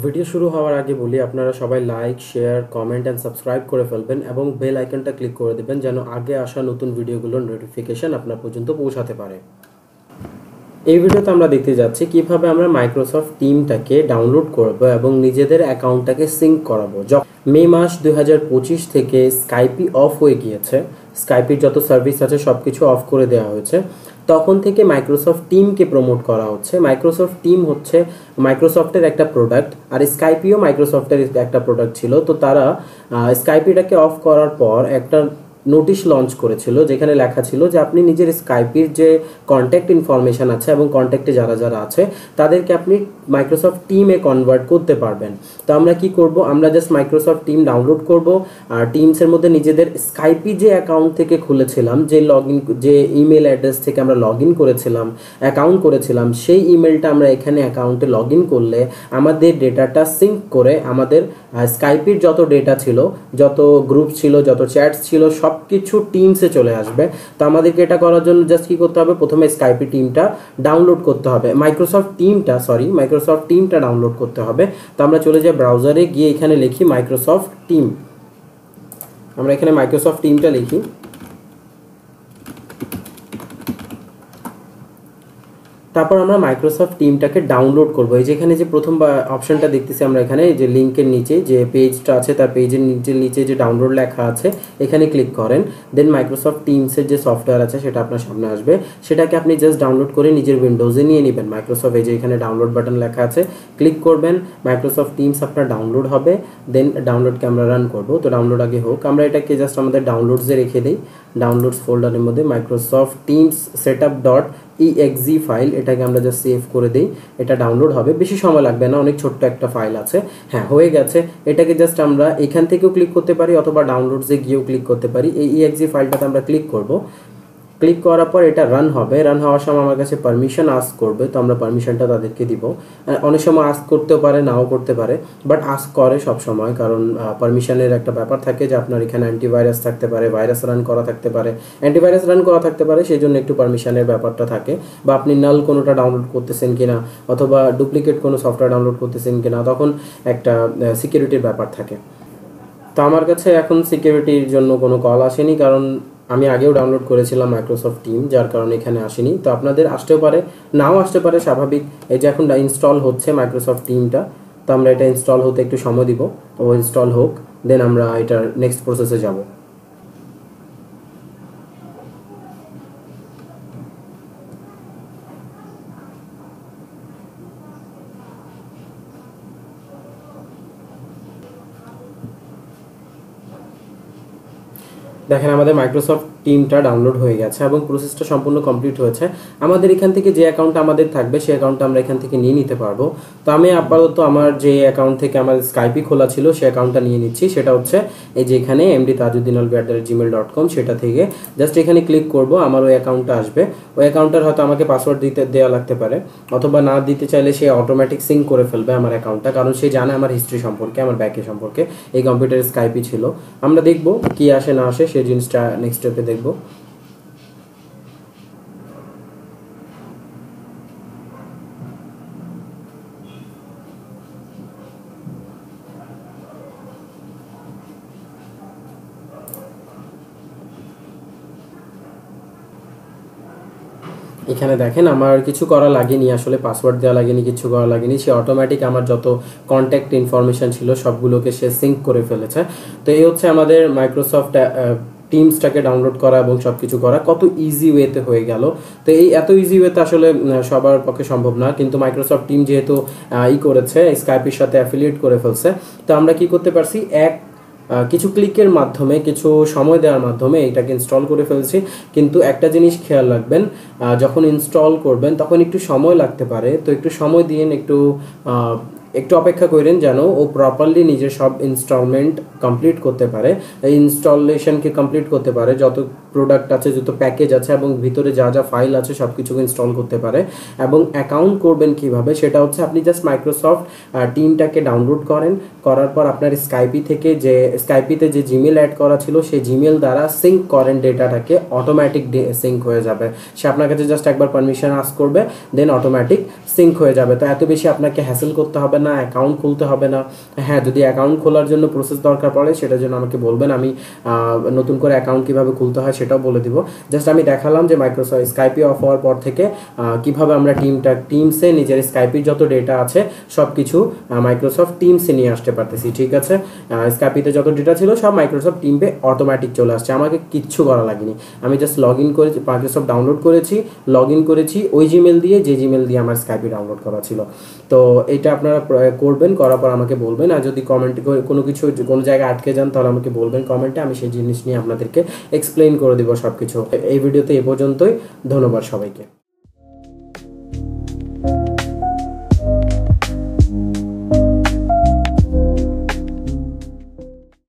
Video শুরু হওয়ার আগে বলি আপনারা সবাই like share comment and subscribe করে ফেলবেন এবং বেল আইকনটা ক্লিক করে দেবেন যেন আগে আসা নতুন ভিডিওগুলোর নোটিফিকেশন আপনার পর্যন্ত পৌঁছাতে পারে। এই ভিডিওতে আমরা দেখতে যাচ্ছি কিভাবে আমরা মাইক্রোসফট টিমটাকে ডাউনলোড করব এবং নিজেদের অ্যাকাউন্টটাকে সিঙ্ক করাবো। মে মাস 2025 থেকে স্কাইপি অফ হয়ে গিয়েছে, স্কাইপির যত সার্ভিস আছে সব কিছু অফ করে দেওয়া হয়েছে। তখন থেকে মাইক্রোসফট টিমকে প্রমোট করা হচ্ছে। মাইক্রোসফট টিম হচ্ছে মাইক্রোসফটের একটা প্রোডাক্ট, আর স্কাইপিও মাইক্রোসফটের একটা প্রোডাক্ট ছিল। তো তারা স্কাইপিটাকে অফ করার পর একটা নোটিশ লঞ্চ করেছিল যেখানে লেখা ছিল যে আপনি নিজের স্কাইপির যে কন্ট্যাক্ট ইনফরমেশান আছে এবং কন্ট্যাক্টে যারা যারা আছে তাদেরকে আপনি মাইক্রোসফট টিমে কনভার্ট করতে পারবেন। তো আমরা কি করব, আমরা জাস্ট মাইক্রোসফট টিম ডাউনলোড করব আর টিমসের মধ্যে নিজেদের স্কাইপি যে অ্যাকাউন্ট থেকে খুলেছিলাম, যে ইমেল অ্যাড্রেস থেকে আমরা লগ ইন করেছিলাম, অ্যাকাউন্ট করেছিলাম, সেই ইমেলটা আমরা এখানে অ্যাকাউন্টে লগ ইন করলে আমাদের ডেটাটা সিঙ্ক করে আমাদের স্কাইপির যত ডেটা ছিল, যত গ্রুপ ছিল, যত চ্যাটস ছিল সব কিছু টিমসে চলে আসবে। তো আমাদেরকে এটা করার জন্য জাস্ট কি করতে হবে, প্রথমে স্কাইপি টিমটা ডাউনলোড করতে হবে, মাইক্রোসফট টিমটা ডাউনলোড করতে হবে। তো আমরা চলে যাই ব্রাউজারে, গিয়ে এখানে লিখি মাইক্রোসফট টিম। আমরা এখানে মাইক্রোসফট টিমটা লিখি। তারপর আমরা মাইক্রোসফট টিমটাকে ডাউনলোড করবো। এই যেখানে যে প্রথম অপশনটা দেখতেছি আমরা এখানে যে লিঙ্কের নিচে যে পেজটা আছে তার পেজের নিচে যে ডাউনলোড লেখা আছে এখানে ক্লিক করেন। দেন মাইক্রোসফট টিমসের যে সফটওয়্যার আছে সেটা আপনার সামনে আসবে, সেটাকে আপনি জাস্ট ডাউনলোড করে নিজের উইন্ডোজে নিয়ে নেবেন। মাইক্রোসফট এই যে এখানে ডাউনলোড বাটন লেখা আছে, ক্লিক করবেন, মাইক্রোসফট টিমস আপনার ডাউনলোড হবে। দেন ডাউনলোডকে আমরা রান করবো। তো ডাউনলোড আগে হোক, আমরা এটাকে জাস্ট আমাদের ডাউনলোডসে রেখে দিই। ডাউনলোডস ফোল্ডারের মধ্যে মাইক্রোসফট টিমস setup.exe ফাইল, এটাকে আমরা জাস্ট সেভ করে দিই। এটা ডাউনলোড হবে, বেশি সময় লাগবে না, অনেক ছোট্ট একটা ফাইল আছে। হ্যাঁ, হয়ে গেছে। এটাকে জাস্ট আমরা এখান থেকেও ক্লিক করতে পারি অথবা ডাউনলোডসে গিয়েও ক্লিক করতে পারি। এই exe ফাইলটাতে আমরা ক্লিক করব। ক্লিক করার পর এটা রান হবে। রান হওয়ার সময় আমার কাছে পারমিশন আস্ক করবে, তো আমরা পারমিশনটা তাদেরকে দিব। অনেক সময় আস্ক করতেও পারে, নাও করতে পারে, বাট আস্ক করে সব সময়, কারণ পারমিশনের একটা ব্যাপার থাকে যে আপনার এখানে অ্যান্টিভাইরাস থাকতে পারে, ভাইরাস রান করা থাকতে পারে, অ্যান্টিভাইরাস রান করা থাকতে পারে, সেই জন্য একটু পারমিশনের ব্যাপারটা থাকে। বা আপনি নাল কোনোটা ডাউনলোড করতেছেন কিনা অথবা ডুপ্লিকেট কোনো সফটওয়্যার ডাউনলোড করতেছেন কিনা, তখন একটা সিকিউরিটির ব্যাপার থাকে। তো আমার কাছে এখন সিকিউরিটির জন্য কোনো কল আসেনি, কারণ আমি আগেও ডাউনলোড করেছিলাম মাইক্রোসফট টিম, যার কারণে এখানে আসেনি। তো আপনাদের আসতেও পারে, নাও আসতে পারে, স্বাভাবিক। এই যে এখন ইনস্টল হচ্ছে মাইক্রোসফট টিমটা, তো আমরা এটা ইনস্টল হতে একটু সময় দিব, ও ইনস্টল হোক, দেন আমরা এটার নেক্সট প্রসেসে যাব। দেখেন আমাদের মাইক্রোসফট টিমটা ডাউনলোড হয়ে গেছে এবং প্রসেসটা সম্পূর্ণ কমপ্লিট হয়েছে। আমাদের এখান থেকে যে অ্যাকাউন্টটা আমাদের থাকবে সেই অ্যাকাউন্টটা আমরা এখান থেকে নিয়ে নিতে পারবো। তো আমি আপাতত আমার যে অ্যাকাউন্ট থেকে আমার স্কাইপি খোলা ছিল সেই অ্যাকাউন্টটা নিয়ে নিচ্ছি। সেটা হচ্ছে এই যে এখানে mdtajuddinalvi@gmail.com, সেটা থেকে জাস্ট এখানে ক্লিক করব, আমার ওই অ্যাকাউন্টটা আসবে। ওই অ্যাকাউন্টটার হয়তো আমাকে পাসওয়ার্ড দেওয়া লাগতে পারে, অথবা না দিতে চাইলে সে অটোমেটিক সিঙ্ক করে ফেলবে আমার অ্যাকাউন্টটা, কারণ সে জানে আমার হিস্ট্রি সম্পর্কে, আমার ব্যাকে সম্পর্কে। এই কম্পিউটারে স্কাইপি ছিল। আমরা দেখব কি আসে না আসে, সেই জিনিসটা নেক্সট স্টেপে দেখব। এখানে দেখেন আমার কিছু করা লাগেনি, আসলে পাসওয়ার্ড দেওয়া লাগেনি, কিছু করা লাগেনি, সে অটোমেটিক আমার যত কন্ট্যাক্ট ইনফরমেশন ছিল সবগুলোকে সে সিঙ্ক করে ফেলেছে। তো এই হচ্ছে আমাদের মাইক্রোসফট টিমসটাকে ডাউনলোড করা এবং সব কিছু করা কত ইজি ওয়েতে হয়ে গেল। তো এই এত ইজি ওয়েতে আসলে সবার পক্ষে সম্ভব না, কিন্তু মাইক্রোসফট টিম যেহেতু করেছে, স্কাইপের সাথে অ্যাফিলিয়েট করে ফেলছে, তো আমরা কি করতে পারছি, কিছু ক্লিকের মাধ্যমে, কিছু সময় দেওয়ার মাধ্যমে এটাকে ইনস্টল করে ফেলছি। কিন্তু একটা জিনিস খেয়াল রাখবেন, যখন ইনস্টল করবেন তখন একটু সময় লাগতে পারে, তো একটু সময় দিন, একটু অপেক্ষা করেন যেন ও প্রপারলি নিজের সব ইনস্টলমেন্ট কমপ্লিট করতে পারে, ইনস্টলেশনকে কমপ্লিট করতে পারে, যত প্রোডাক্ট আছে, যত প্যাকেজ আছে এবং ভিতরে যা যা ফাইল আছে সব কিছুকে ইনস্টল করতে পারে। এবং অ্যাকাউন্ট করবেন কিভাবে, সেটা হচ্ছে আপনি জাস্ট মাইক্রোসফট টিমটাকে ডাউনলোড করার পর আপনার স্কাইপিতে যে জিমেল অ্যাড করা ছিল সেই জিমেল দ্বারা সিঙ্ক করেন ডেটাটাকে, অটোমেটিক সিঙ্ক হয়ে যাবে। সে আপনার কাছে জাস্ট একবার পারমিশন আস্ক করবে, দেন অটোমেটিক সিঙ্ক হয়ে যাবে। তো এত বেশি আপনাকে হ্যাসেল করতে হবে না, না, অ্যাকাউন্ট খুলতে হবে না। হ্যাঁ, যদি অ্যাকাউন্ট খোলার জন্য প্রসেস দরকার পড়ে সেটার জন্য আমাকে বলবেন, আমি নতুন করে অ্যাকাউন্ট কীভাবে খুলতে হয় সেটাও বলে দিব। জাস্ট আমি দেখালাম যে মাইক্রোসফট স্কাইপে অফ হওয়ার পর থেকে কীভাবে আমরা টিমসে নিজের স্কাইপের যত ডেটা আছে সব কিছু মাইক্রোসফট টিমসে নিয়ে আসতে পারতেছি। ঠিক আছে, স্কাইপিতে যত ডেটা ছিল সব মাইক্রোসফট টিমে অটোমেটিক চলে আসছে, আমাকে কিচ্ছু করা লাগেনি। আমি জাস্ট লগ ইন করেছি, মাইক্রোসফট ডাউনলোড করেছি, লগ ইন করেছি ওই জিমেল দিয়ে যে জিমেল দিয়ে আমার স্কাইপে ডাউনলোড করা ছিল। তো এটা আপনারা করবেন, করার পর আমাকে বলবেন। আর যদি কমেন্ট কোনো জায়গায় আটকে যান তাহলে আমাকে বলবেন কমেন্টে, আমি সেই জিনিস নিয়ে আপনাদেরকে এক্সপ্লেইন করে দেবো সব কিছু। এই ভিডিওতে এ পর্যন্তই, ধন্যবাদ সবাইকে।